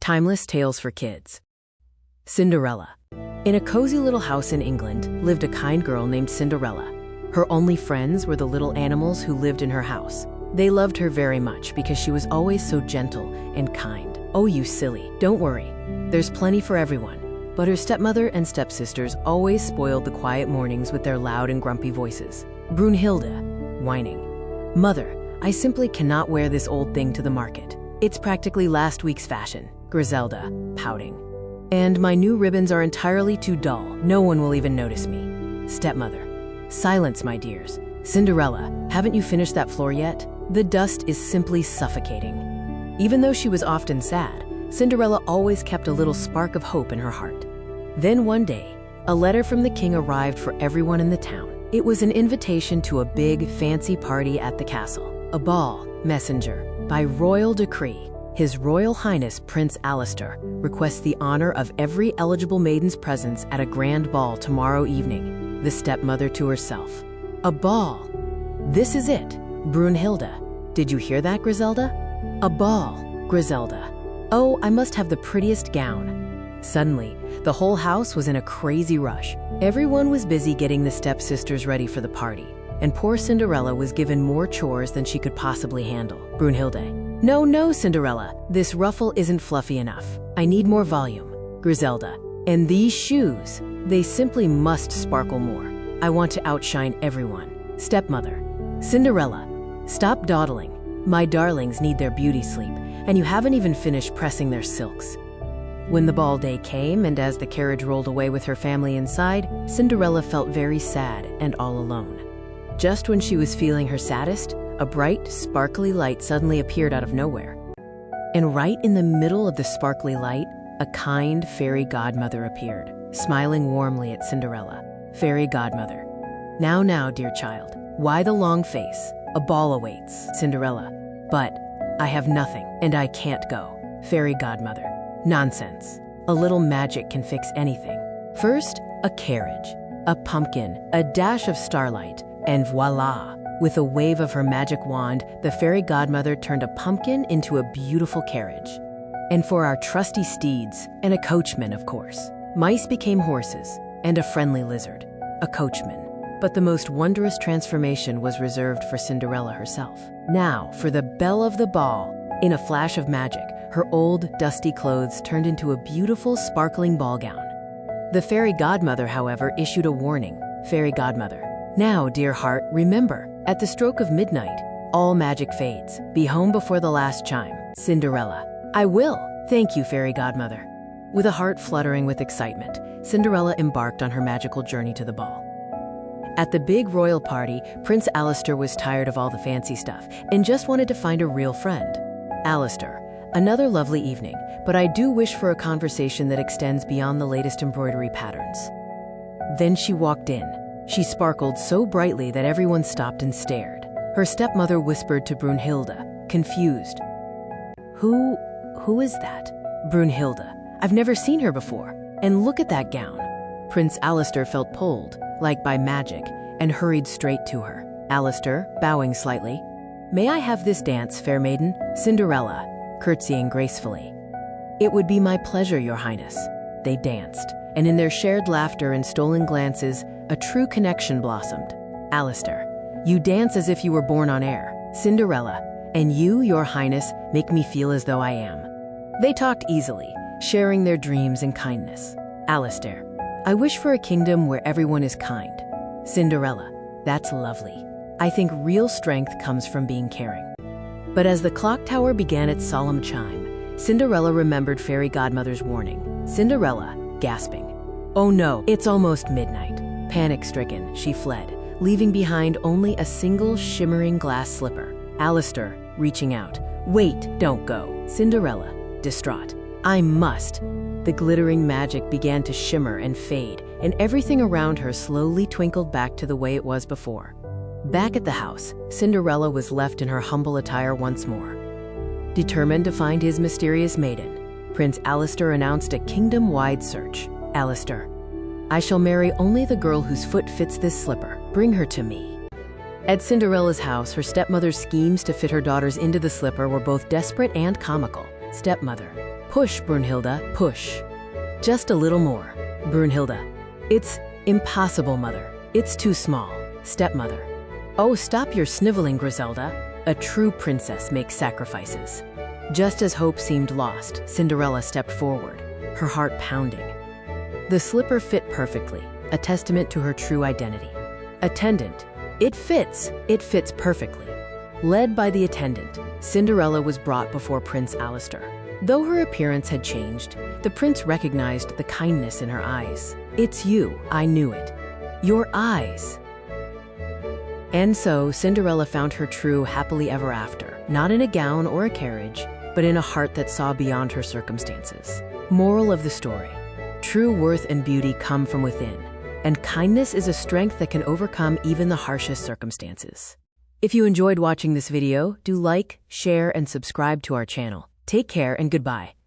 Timeless tales for kids. Cinderella. In a cozy little house in England lived a kind girl named Cinderella. Her only friends were the little animals who lived in her house. They loved her very much because she was always so gentle and kind. Oh, you silly, don't worry. There's plenty for everyone. But her stepmother and stepsisters always spoiled the quiet mornings with their loud and grumpy voices. Brunhilde, whining. Mother, I simply cannot wear this old thing to the market. It's practically last week's fashion. Griselda, pouting. And my new ribbons are entirely too dull. No one will even notice me. Stepmother. Silence, my dears. Cinderella, haven't you finished that floor yet? The dust is simply suffocating. Even though she was often sad, Cinderella always kept a little spark of hope in her heart. Then one day, a letter from the king arrived for everyone in the town. It was an invitation to a big, fancy party at the castle. A ball, messenger, by royal decree. His Royal Highness Prince Alistair requests the honor of every eligible maiden's presence at a grand ball tomorrow evening. The stepmother to herself. A ball. This is it. Brunhilde. Did you hear that, Griselda? A ball, Griselda. Oh, I must have the prettiest gown. Suddenly, the whole house was in a crazy rush. Everyone was busy getting the stepsisters ready for the party, and poor Cinderella was given more chores than she could possibly handle. Brunhilde. No, no, Cinderella. This ruffle isn't fluffy enough. I need more volume. Griselda. And these shoes, they simply must sparkle more. I want to outshine everyone. Stepmother. Cinderella. Stop dawdling. My darlings need their beauty sleep, and you haven't even finished pressing their silks. When the ball day came, and as the carriage rolled away with her family inside, Cinderella felt very sad and all alone. Just when she was feeling her saddest, a bright, sparkly light suddenly appeared out of nowhere. And right in the middle of the sparkly light, a kind fairy godmother appeared, smiling warmly at Cinderella. Fairy Godmother. Now, dear child, why the long face? A ball awaits. Cinderella. But I have nothing, and I can't go. Fairy Godmother. Nonsense. A little magic can fix anything. First, a carriage, a pumpkin, a dash of starlight, and voila! With a wave of her magic wand, the fairy godmother turned a pumpkin into a beautiful carriage. And for our trusty steeds, and a coachman, of course. Mice became horses, and a friendly lizard, a coachman. But the most wondrous transformation was reserved for Cinderella herself. Now, for the belle of the ball. In a flash of magic, her old, dusty clothes turned into a beautiful, sparkling ball gown. The fairy godmother, however, issued a warning. Fairy Godmother. Now, dear heart, remember, at the stroke of midnight, all magic fades. Be home before the last chime. Cinderella. I will. Thank you, Fairy Godmother. With a heart fluttering with excitement, Cinderella embarked on her magical journey to the ball. At the big royal party, Prince Alistair was tired of all the fancy stuff and just wanted to find a real friend. Alistair. Another lovely evening, but I do wish for a conversation that extends beyond the latest embroidery patterns. Then she walked in. She sparkled so brightly that everyone stopped and stared. Her stepmother whispered to Brunhilde, confused. Who is that? Brunhilde. I've never seen her before. And look at that gown. Prince Alistair felt pulled, like by magic, and hurried straight to her. Alistair, bowing slightly. May I have this dance, fair maiden? Cinderella, curtsying gracefully. It would be my pleasure, your highness. They danced, and in their shared laughter and stolen glances, a true connection blossomed. Alistair, you dance as if you were born on air. Cinderella, and you, your highness, make me feel as though I am. They talked easily, sharing their dreams and kindness. Alistair, I wish for a kingdom where everyone is kind. Cinderella, that's lovely. I think real strength comes from being caring. But as the clock tower began its solemn chime, Cinderella remembered Fairy Godmother's warning. Cinderella, gasping. Oh no, it's almost midnight. Panic-stricken, she fled, leaving behind only a single shimmering glass slipper. Alistair, reaching out. Wait, don't go. Cinderella, distraught. I must. The glittering magic began to shimmer and fade, and everything around her slowly twinkled back to the way it was before. Back at the house, Cinderella was left in her humble attire once more. Determined to find his mysterious maiden, Prince Alistair announced a kingdom-wide search. Alistair, I shall marry only the girl whose foot fits this slipper. Bring her to me. At Cinderella's house, her stepmother's schemes to fit her daughters into the slipper were both desperate and comical. Stepmother, Push, Brunhilde, push. Just a little more. Brunhilde. It's impossible, mother. It's too small. Stepmother. Oh, stop your sniveling, Griselda. A true princess makes sacrifices. Just as hope seemed lost, Cinderella stepped forward, her heart pounding. The slipper fit perfectly, a testament to her true identity. Attendant. It fits perfectly. Led by the attendant, Cinderella was brought before Prince Alistair. Though her appearance had changed, the prince recognized the kindness in her eyes. It's you, I knew it. Your eyes. And so, Cinderella found her true happily ever after, not in a gown or a carriage, but in a heart that saw beyond her circumstances. Moral of the story: true worth and beauty come from within, and kindness is a strength that can overcome even the harshest circumstances. If you enjoyed watching this video, do like, share, and subscribe to our channel. Take care and goodbye.